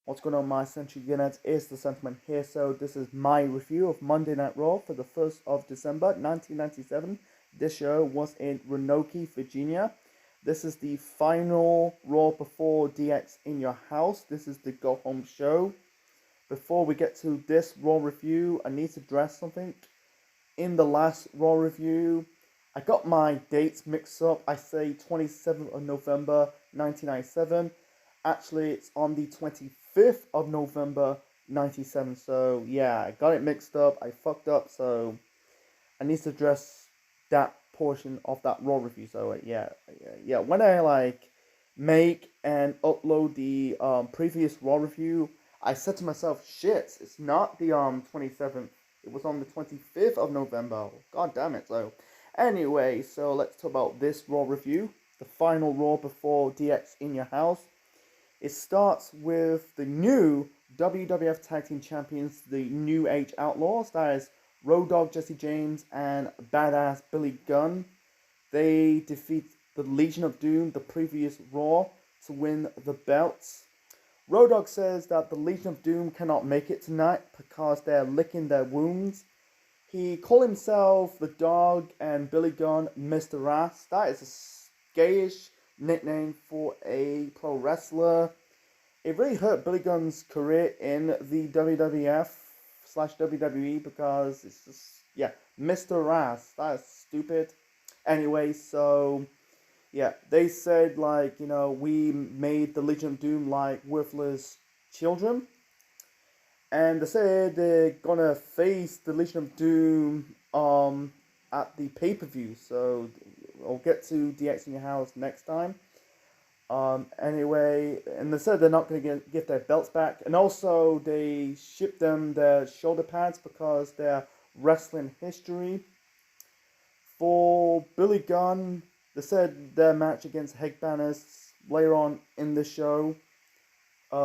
What's going on, my Century Units? It's the Sentiment here. So this is my review of Monday Night Raw for the 1st of December 1997. This show was in Roanoke, Virginia. This is the final Raw before DX in your house. This is the go home show. Before we get to this Raw review, I need to address something. In the last Raw review, I got my dates mixed up. I say 27th of November 1997. Actually, it's on the 25th of November 97. So, yeah, I got it mixed up. I fucked up. So, I need to address that portion of that Raw review. So, yeah. When I, make and upload the previous Raw review, I said to myself, shit, it's not the 27th. It was on the 25th of November. God damn it. So, anyway, so let's talk about this Raw review. The final Raw before DX in your house. It starts with the new WWF Tag Team Champions, the New Age Outlaws. That is Road Dogg Jesse James and Badass Billy Gunn. They defeat the Legion of Doom, the previous Raw, to win the belts. Road Dogg says that the Legion of Doom cannot make it tonight because they're licking their wounds. He called himself the Dog and Billy Gunn Mr. Ass. That is a gayish nickname for a pro wrestler. It really hurt Billy Gunn's career in the WWF/WWE because it's just, yeah, Mr. Ass. That is stupid. Anyway, so, yeah, they said, we made the Legion of Doom like worthless children. And they said they're gonna face the Legion of Doom at the pay-per-view. So I'll get to DX in your house next time. Anyway, and they said they're not going to get their belts back. And also, they shipped them their shoulder pads because they're wrestling history. For Billy Gunn, they said their match against Headbangers later on in the show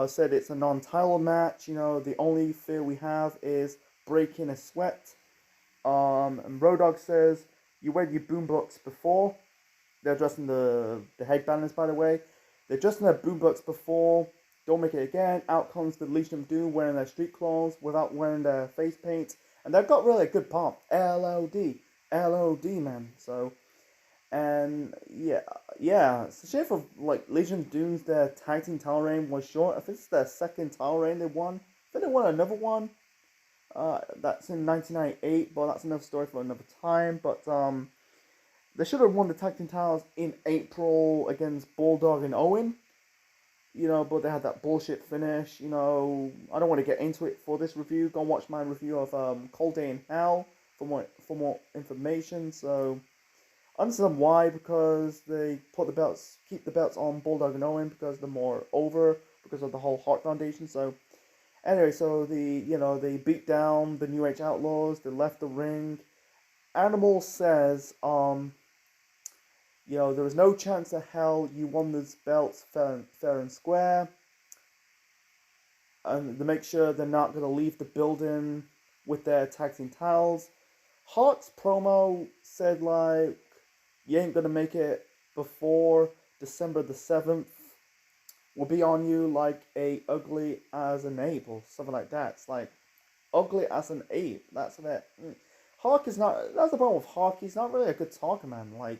said it's a non-title match. The only fear we have is breaking a sweat. And Road Dogg says, you wear your boombox before. They're addressing the Headbangers, by the way. They're addressing their boombox before. Don't make it again. Out comes the Legion of Doom wearing their street clothes without wearing their face paint. And they've got really a good pop. LOD, man. So, and yeah. It's a shame for, Legion of Doom's, their tag team title reign was short. I think it's their second title reign they won. I think they won another one. That's in 1998, but that's another story for another time. But they should have won the tag team titles in April against Bulldog and Owen. But they had that bullshit finish. I don't want to get into it for this review. Go and watch my review of Cold Day in Hell for more information. So I understand why, because they keep the belts on Bulldog and Owen because they're more over because of the whole Hart Foundation. So anyway, so they beat down the New Age Outlaws. They left the ring. Animal says, there was no chance of hell you won these belts fair and square. And to make sure they're not going to leave the building with their tag team titles. Hart's promo said, you ain't going to make it before December the 7th. Will be on you like a ugly as an ape or something like that. It's like ugly as an ape. That's it. Hawk is not. That's the problem with Hawk. He's not really a good talker, man. I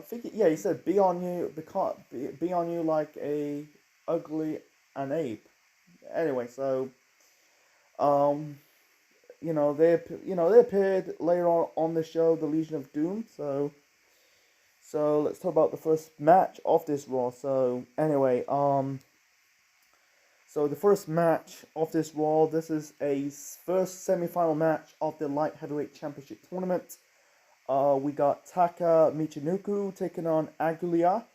think he said be on you like a ugly an ape. Anyway, so they appeared later on the show, the Legion of Doom. So let's talk about the first match of this Raw. So anyway, so the first match of this Raw, this is a first semi-final match of the Light Heavyweight Championship Tournament. We got Taka Michinoku taking on Aguilar.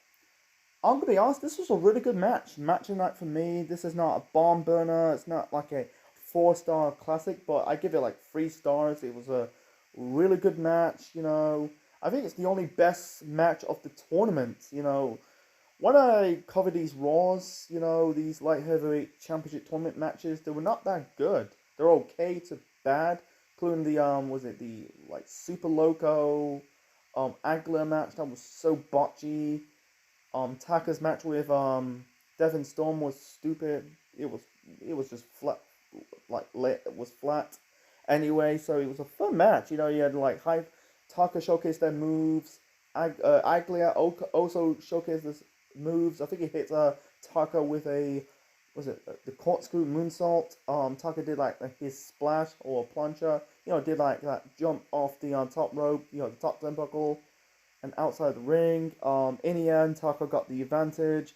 I'm going to be honest, this was a really good match. Match of the night for me. This is not a bomb burner. It's not like a 4-star classic, but I give it 3 stars. It was a really good match, I think it's the only best match of the tournament, When I cover these Raws, these Light Heavyweight Championship Tournament matches, they were not that good. They're okay to bad, including the Super Loco, Aguilar match that was so botchy. Taka's match with Death and Storm was stupid. It was just flat, like it was flat. Anyway, so it was a fun match. You had like hype. Taka showcased their moves. Aglia also showcased his moves. I think he hit Taka with a was it the corkscrew moonsault. Taka did like his splash or plunger. Did like that jump off the top rope. The top turnbuckle and outside the ring. In the end, Taka got the advantage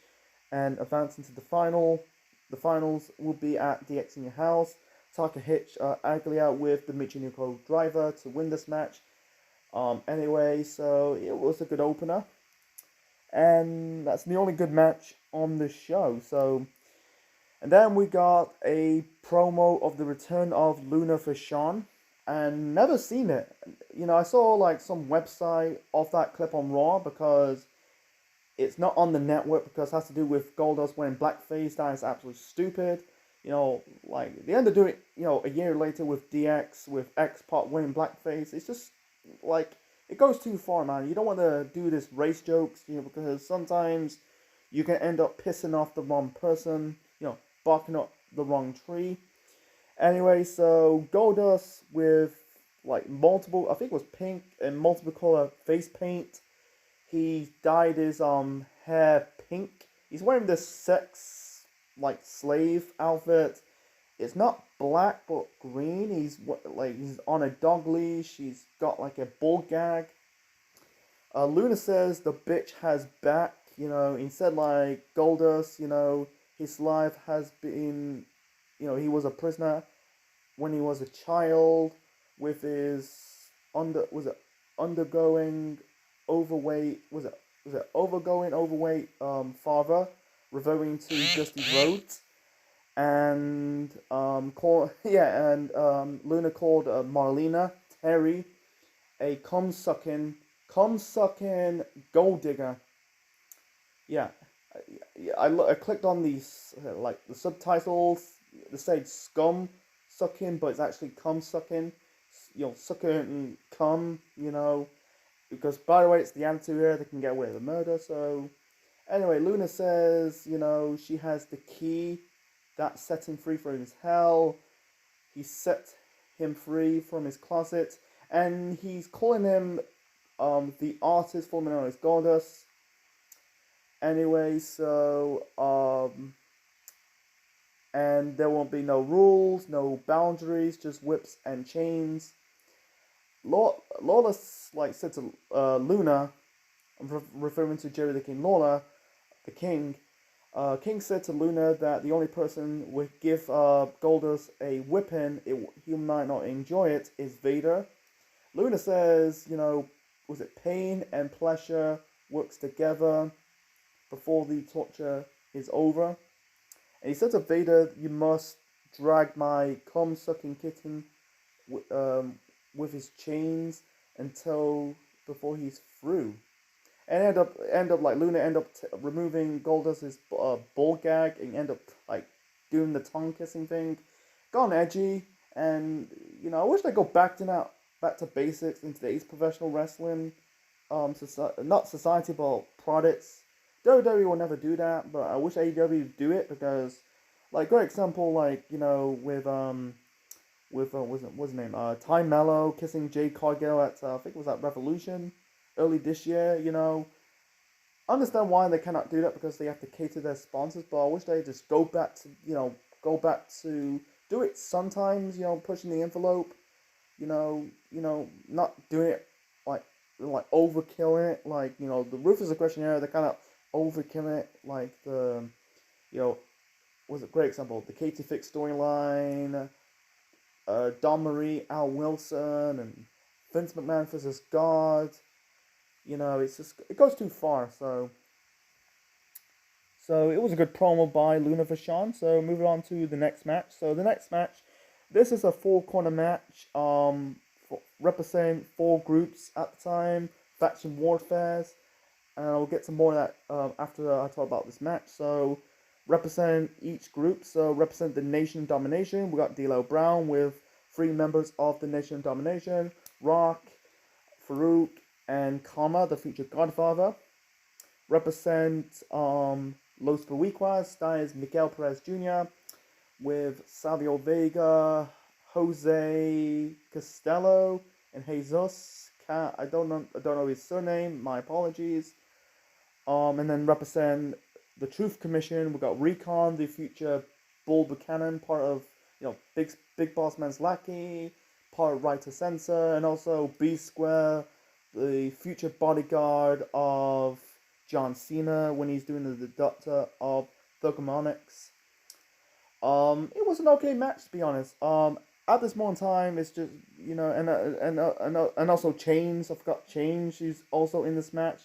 and advanced into the final. The finals will be at DX in Your House. Taka hit Aglia with the Michinoko driver to win this match. Anyway, so it was a good opener. And that's the only good match on the show. And then we got a promo of the return of Luna Vachon. And never seen it. I saw like some website of that clip on Raw because it's not on the network because it has to do with Goldust wearing blackface. That is absolutely stupid. Like they end up doing it, a year later with DX, with X-Pac wearing blackface. It's just like it goes too far, man. You don't want to do this race jokes, because sometimes you can end up pissing off the wrong person, barking up the wrong tree. Anyway, so Goldust with like multiple, I think it was pink and multiple color face paint. He dyed his hair pink. He's wearing this sex like slave outfit. It's not black but green. He's on a dog leash. He's got like a bull gag. Luna says the bitch has back. He said like Goldust, his life has been, he was a prisoner when he was a child with his undergoing overweight father, referring to Dusty Rhodes, and Luna called Marlena Terry a cum sucking gold digger. Yeah, I clicked on these the subtitles. They say scum sucking, but it's actually cum sucking. Sucking cum. Because by the way, it's the attitude here. They can get away with the murder. So anyway, Luna says she has the key that set him free from his hell. He set him free from his closet, and he's calling him the artist formerly known as Goddess. Anyway, so and there won't be no rules, no boundaries, just whips and chains. Lawler said to Luna, I'm referring to Jerry the King Lawler, the King. King said to Luna that the only person would give Goldust a whipping, he might not enjoy it, is Vader. Luna says, was it pain and pleasure works together before the torture is over. And he said to Vader, you must drag my cum-sucking kitten with his chains before he's through. And Luna end up removing Goldust's ball gag and end up like doing the tongue kissing thing. Gone edgy, and I wish they go back to basics in today's professional wrestling. Not society, but products. WWE will never do that, but I wish AEW would do it because, like, great example, like with what's his name? Ty Mello kissing Jade Cargill at I think it was at Revolution early this year. I understand why they cannot do that because they have to cater their sponsors, but I wish they just go back to do it sometimes. Pushing the envelope. Not doing it like overkilling it. Like the Ruthless Aggression era, they kind of overkilling it. Like the was a great example. The Katie Fix storyline. Don Marie, Al Wilson, and Vince McMahon versus God. It's just it goes too far. So it was a good promo by Luna Vachon. So moving on to the next match. So the next match, this is a 4-corner match. Representing 4 groups at the time, faction warfares, and I'll get to more of that after I talk about this match. So represent each group. So represent the Nation of Domination. We got D'Lo Brown with 3 members of the Nation of Domination: Rock, Farouk, and Kama, the future Godfather. Represent Los Boricuas stars Miguel Perez Jr. with Savio Vega, Jose Costello, and Jesus. I don't know his surname. My apologies. And then represent the Truth Commission. We got Recon, the future Bull Buchanan, part of Big Boss Man's lackey, part of Right to Censor, and also B Square, the future bodyguard of John Cena when he's doing the Doctor of Thugonomics. It was an okay match, to be honest. At this moment in time, it's just and also Chains. I forgot Chains, who's also in this match,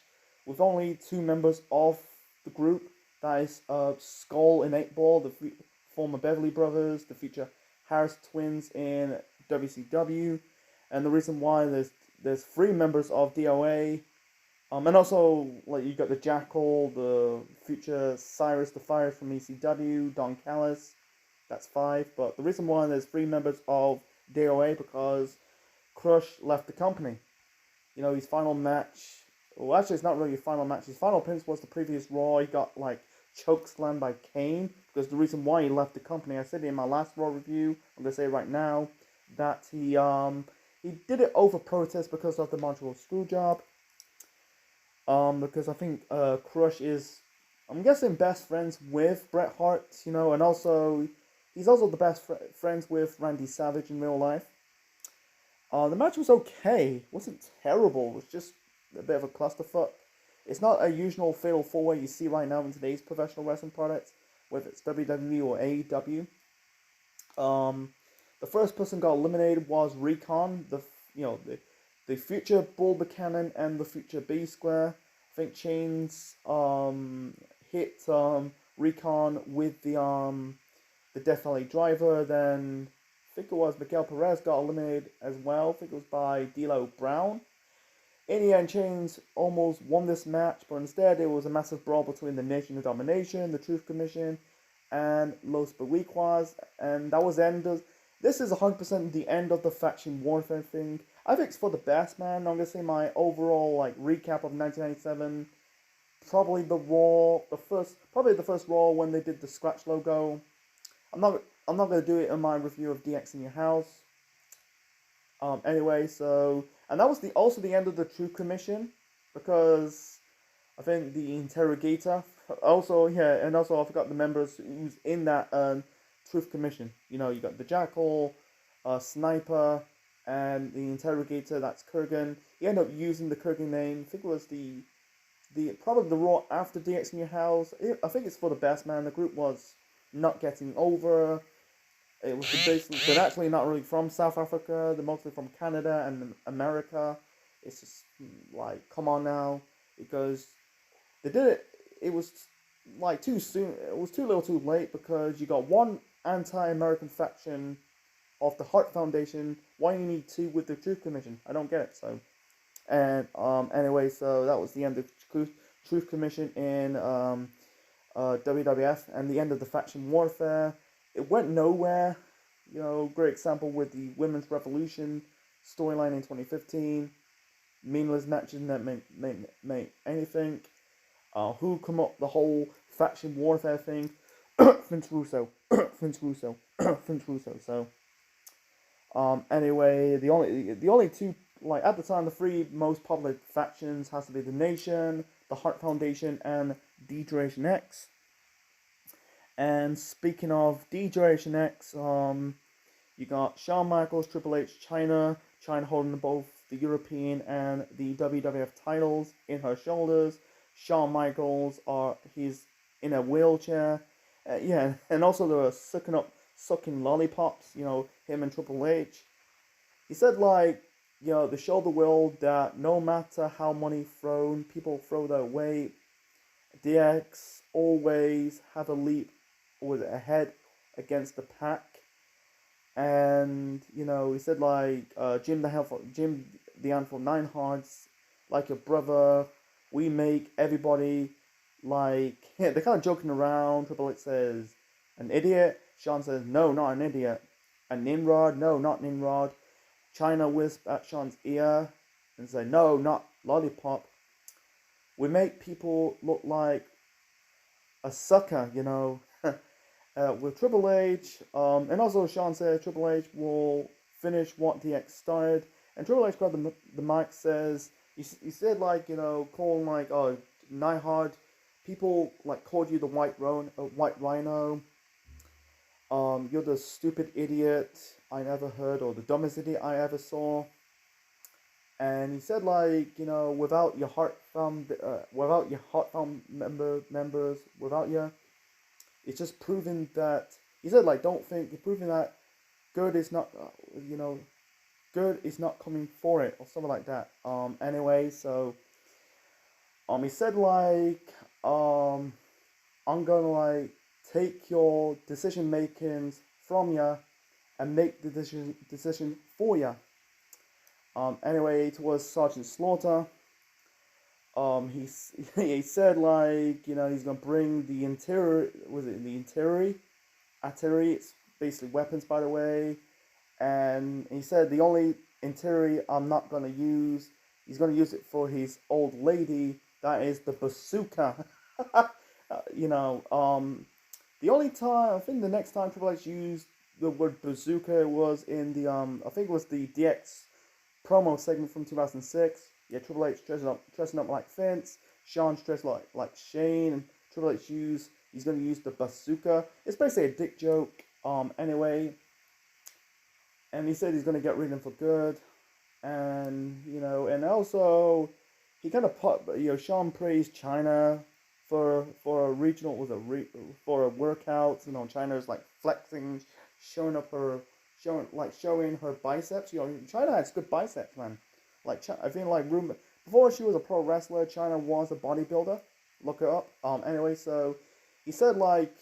with only two members of the group. That is Skull and 8-Ball, the former Beverly Brothers, the future Harris twins in WCW, and the reason why there's three members of DOA. And also, like, you got the Jackal, the future Cyrus the Fire from ECW, Don Callis. That's 5. But the reason why there's 3 members of DOA because Crush left the company. His final match. Well, actually, it's not really a final match. His final appearance was the previous Raw. He got chokeslammed by Kane because the reason why he left the company. I said it in my last Raw review. I'm gonna say it right now that he did it over protest because of the Montreal Screwjob. Because I think Crush is, I'm guessing, best friends with Bret Hart, and also he's also the best friends with Randy Savage in real life. The match was okay. It wasn't terrible. It was just a bit of a clusterfuck. It's not a usual fatal 4-way you see right now in today's professional wrestling products, whether it's WWE or AEW. The first person got eliminated was Recon, the future Bull Buchanan and the future B Square. I think Chains hit Recon with the Death Valley Driver. Then I think it was Miguel Perez got eliminated as well. I think it was by D'Lo Brown. In the end, Chains almost won this match, but instead it was a massive brawl between the Nation of Domination, the Truth Commission, and Los Boricuas, and that was the end of. This is 100% the end of the faction warfare thing. I think it's for the best, man. I'm gonna say my overall recap of 1997. Probably the first Raw when they did the scratch logo. I'm not gonna do it in my review of DX in Your House. Anyway, so and that was also the end of the Truth Commission because I think the Interrogator. Also, and also I forgot the members who's in that Truth Commission. You got the Jackal, Sniper, and the Interrogator. That's Kurgan. He ended up using the Kurgan name. I think it was the probably the Raw after DX in Your House. I think it's for the best, man. The group was not getting over. It was basically they're actually not really from South Africa. They're mostly from Canada and America. It's just come on now, because they did it. It was too soon. It was too little, too late, because you got one anti-American faction of the Hart Foundation. Why do you need 2 with the Truth Commission? I don't get it. So, and anyway, so that was the end of Truth Commission in WWF and the end of the faction warfare. It went nowhere. Great example with the Women's Revolution storyline in 2015. Meaningless matches that make anything. Who come up the whole faction warfare thing? Vince Russo. Vince Russo. Vince Russo. So, anyway, the only 2 at the time, the 3 most popular factions has to be the Nation, the Hart Foundation, and D-Generation X. And speaking of D-Generation X, you got Shawn Michaels, Triple H, Chyna holding both the European and the WWF titles in her shoulders. Shawn Michaels he's in a wheelchair, and also they were sucking lollipops. Him and Triple H. He said they show the world that no matter how money people throw their way, DX always have a leap with ahead against the pack. And he said Jim the Anvil Neidhart's like your brother. We make everybody they're kind of joking around. Triple H says an idiot. Shawn says no, not an idiot. A Nimrod? No, not Nimrod. Chyna whispered at Shawn's ear and said no, not lollipop. We make people look like a sucker, with Triple H. And also Sean said Triple H will finish what DX started. And Triple H grabbed the mic, says, he said, like, calling, like, oh, Neidhart, people, like, called you the White Rhino. You're the stupid idiot I never heard, or the dumbest idiot I ever saw. And he said, like, without your members, without you, it's just proving that, he said, like, don't think, you're proving that good is not, good is not coming for it, or something like that. Anyway, so, he said, like, I'm gonna, like, take your decision makings from you and make the decision for you. Anyway, towards Sergeant Slaughter, he he said, like, he's gonna bring the interior, artillery, it's basically weapons, by the way, and he said the only interior I'm not gonna use, he's gonna use it for his old lady, that is the bazooka. The only time, I think the next time Triple H used the word bazooka was in the, I think it was the DX promo segment from 2006. Yeah, Triple H dressing up like Vince, Sean's dressed like Shane, and Triple H he's going to use the bazooka. It's basically a dick joke, anyway. And he said he's going to get rid of him for good. And, and also, he kind of put, Sean praised China for a regional, for a workout. China's like flexing, showing her biceps. China has good biceps, man. Like, I think, like, before she was a pro wrestler, China was a bodybuilder. Look her up. Anyway, so he said, like,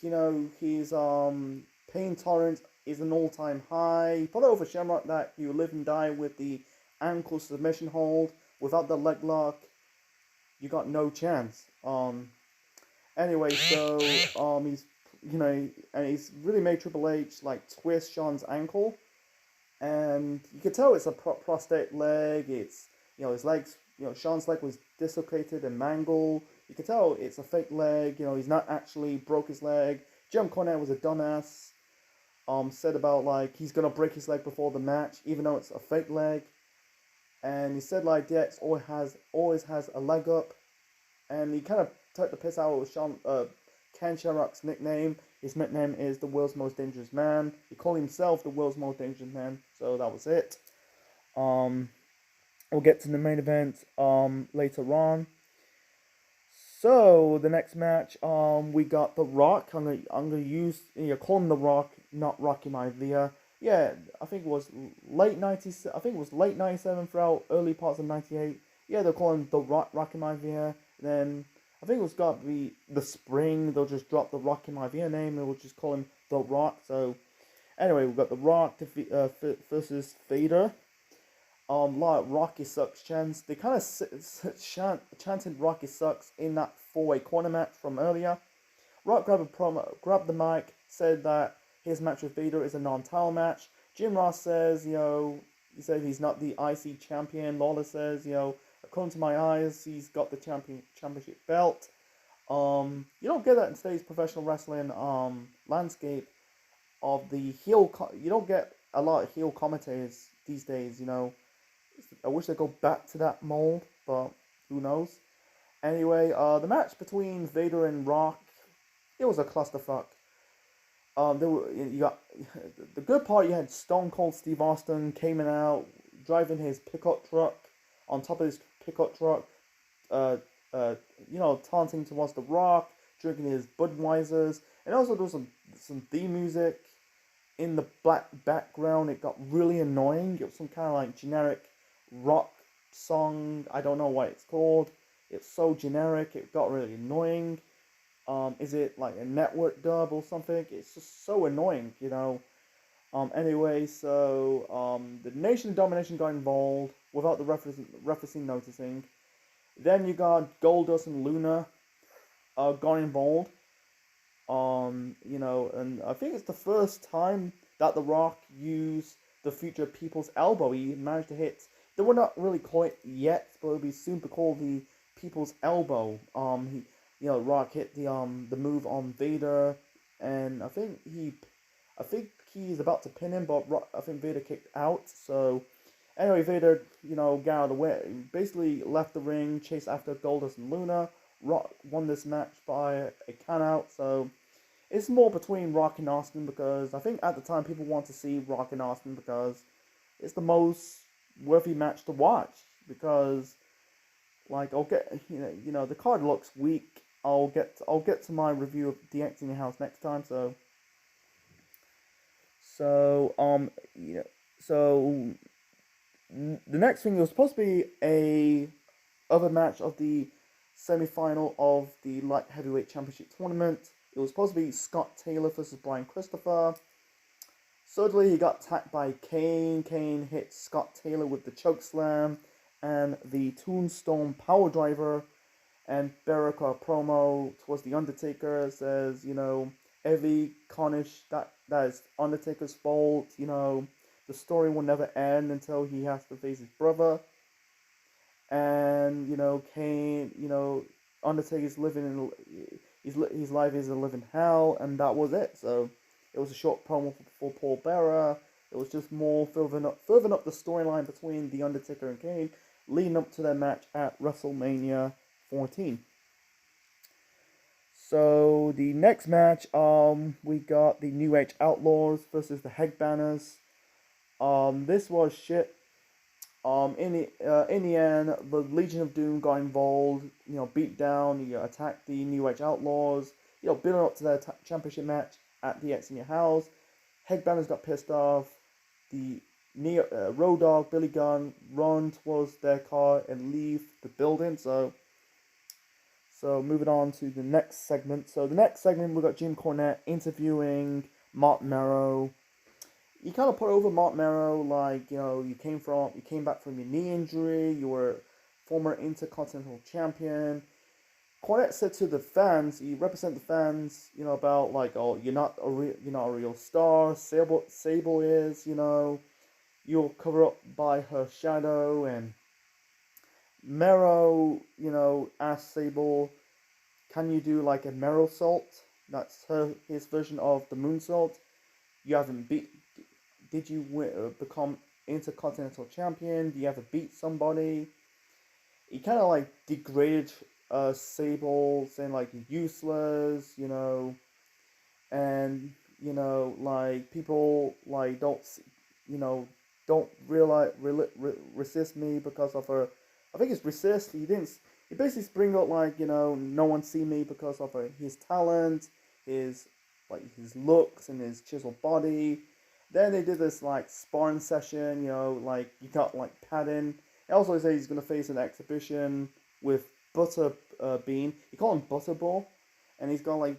his pain tolerance is an all-time high. He put it over Shamrock that you live and die with the ankle submission hold. Without the leg lock, you got no chance. Anyway, so and he's really made Triple H, like, twist Sean's ankle, and you could tell it's a prosthetic leg. It's, his legs, Sean's leg was dislocated and mangled. You could tell it's a fake leg. He's not actually broke his leg. Jim Cornette was a dumbass. Said about, like, he's gonna break his leg before the match, even though it's a fake leg. And he said, like, DX always has a leg up, and he kind of took the piss out of Ken Shamrock's nickname. His nickname is the world's most dangerous man. He called himself the world's most dangerous man. So that was it. We'll get to the main event later on. So the next match, we got The Rock. I'm gonna use, call him The Rock, not Rocky Maivia. Yeah, I think it was late 90s. I think it was late 97 throughout early parts of 98. Yeah, they'll call him The Rock, Rocky Maivia. Then I think it was got to be the spring. They'll just drop the Rocky Maivia name. They'll just call him The Rock. So anyway, we've got The Rock versus Vader. A lot of Rocky sucks chants. They kind of chanted Rocky sucks in that four-way corner match from earlier. Rock grabbed the mic, said that his match with Vader is a non-title match. Jim Ross says, he said he's not the IC champion. Lawler says, according to my eyes, he's got the championship belt. You don't get that in today's professional wrestling landscape of the heel. You don't get a lot of heel commentators these days. I wish they'd go back to that mold, but who knows? Anyway, the match between Vader and Rock, it was a clusterfuck. You got the good part. You had Stone Cold Steve Austin came out driving his pickup truck. On top of his pickup truck, taunting towards The Rock, drinking his Budweisers, and also there was some theme music in the black background. It got really annoying. It was some kind of like generic rock song. I don't know what it's called. It's so generic. It got really annoying. Is it like a network dub or something? It's just so annoying, Anyway, so the Nation of Domination got involved without the referencing noticing. Then you got Goldust and Luna got involved. And I think it's the first time that The Rock used the Future People's Elbow. He managed to hit. They were not really call it yet, but it'll be soon to call the People's Elbow. Rock hit the move on Vader, and I think he's about to pin him, but I think Vader kicked out. So anyway, Vader, got out of the way, basically left the ring, chased after Goldust and Luna. Rock won this match by a count out. So it's more between Rock and Austin, because I think at the time people want to see Rock and Austin because it's the most worthy match to watch. Because like I'll get the card looks weak. I'll get to my review of DX in your house next time. So you know so the next thing was supposed to be a other match of the semi-final of the light heavyweight championship tournament. It was supposed to be Scott Taylor versus Brian Christopher. Suddenly he got attacked by Kane. Kane hit Scott Taylor with the choke slam and the Tombstone power driver. And Baraka promo towards the Undertaker says, every carnage that is Undertaker's fault. The story will never end until he has to face his brother. And Kane, Undertaker's living in his life is a living hell, and that was it. So it was a short promo for Paul Bearer. It was just more furthering up the storyline between the Undertaker and Kane, leading up to their match at WrestleMania 14. So the next match, we got the New Age Outlaws versus the Headbangers. This was shit. In the end, the Legion of Doom got involved. Beat down. Attacked the New Age Outlaws. Building up to their championship match at DX in your house. Headbangers got pissed off. The Road Dogg, Billy Gunn run towards their car and leave the building. So moving on to the next segment. So the next segment, we got Jim Cornette interviewing Mark Merrow. You kind of put over Mark Merrow, like, you came back from your knee injury, you were former Intercontinental Champion. Cornette said to the fans, he represented the fans, about like, oh, you're not a real star. Sable is, you'll cover up by her shadow. And Merrow, asked Sable, can you do like a Merrow salt? That's his version of the moonsault. You haven't did you become Intercontinental Champion? Do you ever beat somebody? He kind of like degraded Sable, saying like useless, and like people like don't realize resist me because of her. I think it's resist. He basically bring up like no one see me because of his talent, his looks and his chiseled body. Then they did this like sparring session, like you got like padding. He also said he's gonna face an exhibition with Butterbean. He called him Butterball, and he's got like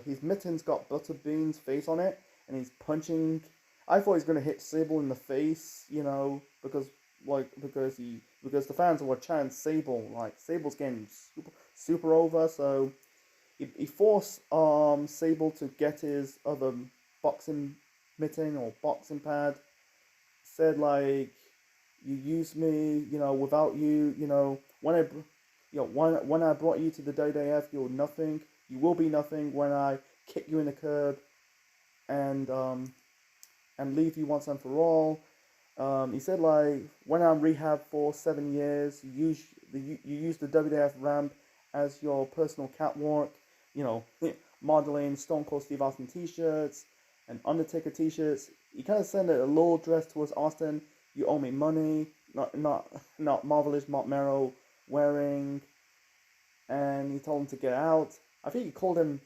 his mittens got Butterbean's face on it, and he's punching. I thought he was gonna hit Sable in the face, because the fans were chanting Sable, like Sable's getting super over. So he forced Sable to get his other boxing mitten or boxing pad. Said like, you used me, without you, when I brought you to the WWF, you're nothing. You will be nothing when I kick you in the curb and leave you once and for all. He said like, when I'm rehab for 7 years, you use the WWF ramp as your personal catwalk, modeling Stone Cold Steve Austin t-shirts and Undertaker t-shirts. He kind of sent a little address towards Austin. You owe me money. Not Marvelous Mark Merrow wearing. And he told him to get out. I think he called her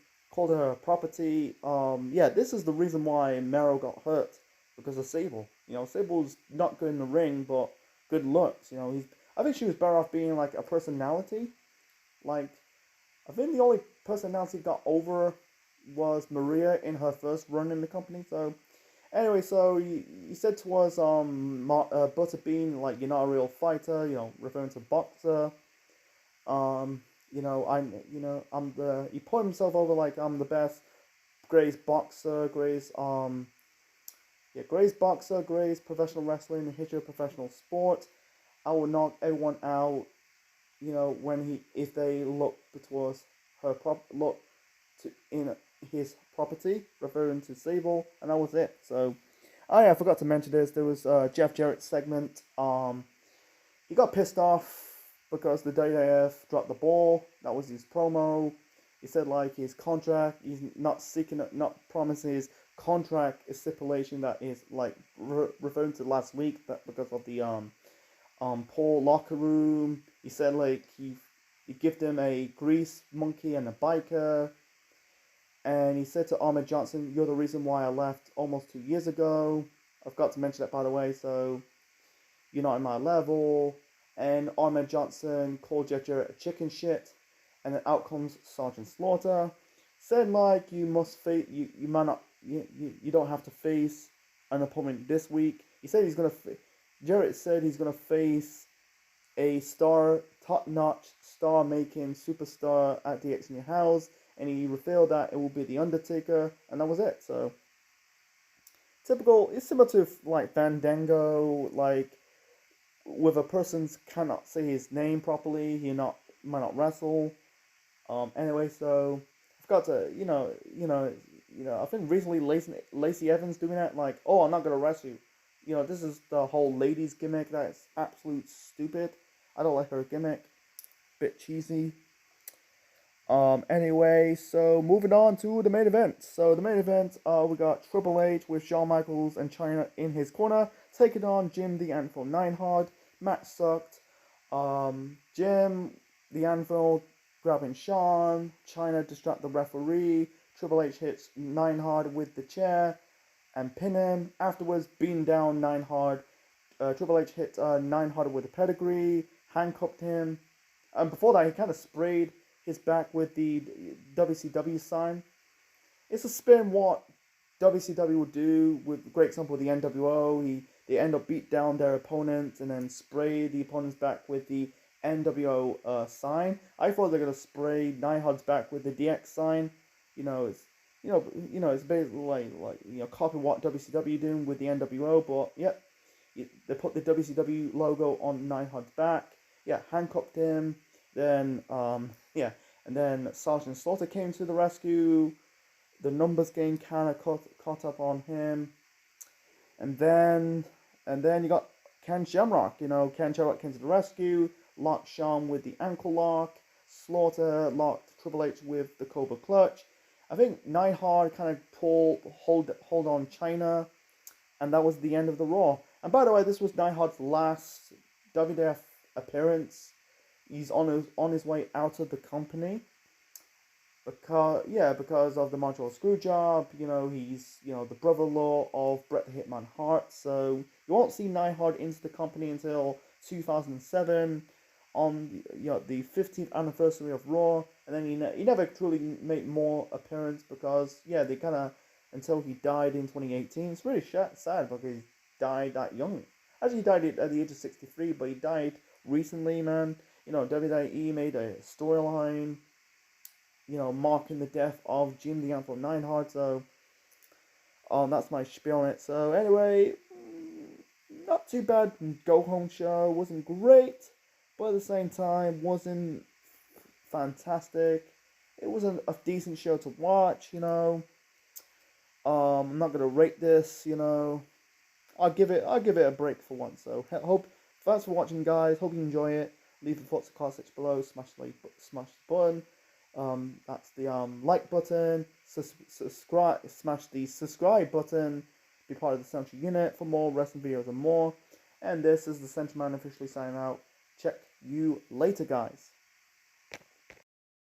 a property. This is the reason why Merrow got hurt, because of Sable. Sable's not good in the ring, but good looks. I think she was better off being like a personality. Like, I think the only personality got over was Maria in her first run in the company. So anyway, so he said to us, Butterbean, like, you're not a real fighter, referring to boxer. He put himself over like, I'm the best, greatest boxer, greatest boxer, greatest professional wrestler in the history of professional sport. I will knock everyone out if they look towards look to in his property, referring to Sable, and that was it. So, oh yeah, I forgot to mention this. There was Jeff Jarrett's segment. He got pissed off because the WWF dropped the ball. That was his promo. He said like his contract, he's not promising his contract is stipulation that is like referring to last week, that because of the poor locker room. He said like he gave them a grease monkey and a biker. And he said to Ahmed Johnson, "You're the reason why I left almost 2 years ago." I forgot to mention that, by the way, so you're not in my level. And Ahmed Johnson called Jeff Jarrett a chicken shit. And then out comes Sergeant Slaughter. Said like you must face you might not you don't have to face an opponent this week. He said he's gonna Jarrett said he's gonna face a top-notch, star-making superstar at DX in your house, and he revealed that it will be The Undertaker, and that was it. So, it's similar to like Fandango, like with a person cannot say his name properly, might not wrestle. Anyway, so I forgot to, I think recently Lacey Evans doing that, like, oh, I'm not gonna wrestle you. This is the whole ladies gimmick. That's absolute stupid. I don't like her gimmick. Bit cheesy. Anyway, so moving on to the main event. So the main event, we got Triple H with Shawn Michaels and Chyna in his corner, taking on Jim the Anvil Neidhart. Match sucked. Jim the Anvil grabbing Shawn. Chyna distract the referee. Triple H hits Neidhart with the chair and pin him. Afterwards, beating down Neidhart. Triple H hit Neidhart with a pedigree, handcuffed him. And before that, he kind of sprayed his back with the WCW sign. It's a spin what WCW would do with, great example, the NWO. They end up beat down their opponents and then spray the opponent's back with the NWO sign. I thought they're gonna spray Neidhart's back with the DX sign. It's basically like copy what WCW doing with the NWO, but yep, they put the WCW logo on Neidhart's back. Yeah, handcuffed him. Then and then Sergeant Slaughter came to the rescue. The numbers game kind of caught up on him, and then you got Ken Shamrock. Ken Shamrock came to the rescue, locked Shawn with the ankle lock. Slaughter locked Triple H with the Cobra Clutch. I think Neidhart kind of hold on Chyna, and that was the end of the Raw. And by the way, this was Neidhart's last WWF appearance. He's on his way out of the company because of the Montreal Screwjob. He's the brother-in-law of Bret the Hitman Hart. So you won't see Neidhart into the company until 2007 on the 15th anniversary of Raw, and then he never truly made more appearance because they kind of until he died in 2018. It's really sad because he died that young. Actually, he died at the age of 63, but he died recently, man. WWE made a storyline, marking the death of Jim the Anvil Neidhart. So, that's my spiel on it. So anyway, not too bad. Go home show wasn't great, but at the same time wasn't fantastic. It was a decent show to watch. I'm not gonna rate this. I'll give it a break for once. So thanks for watching, guys. Hope you enjoy it. Leave your thoughts in the comment section below. Smash the button. That's the like button. Subscribe. Smash the subscribe button. Be part of the Central Unit for more wrestling videos and more. And this is the Central Man officially signing out. Check you later, guys.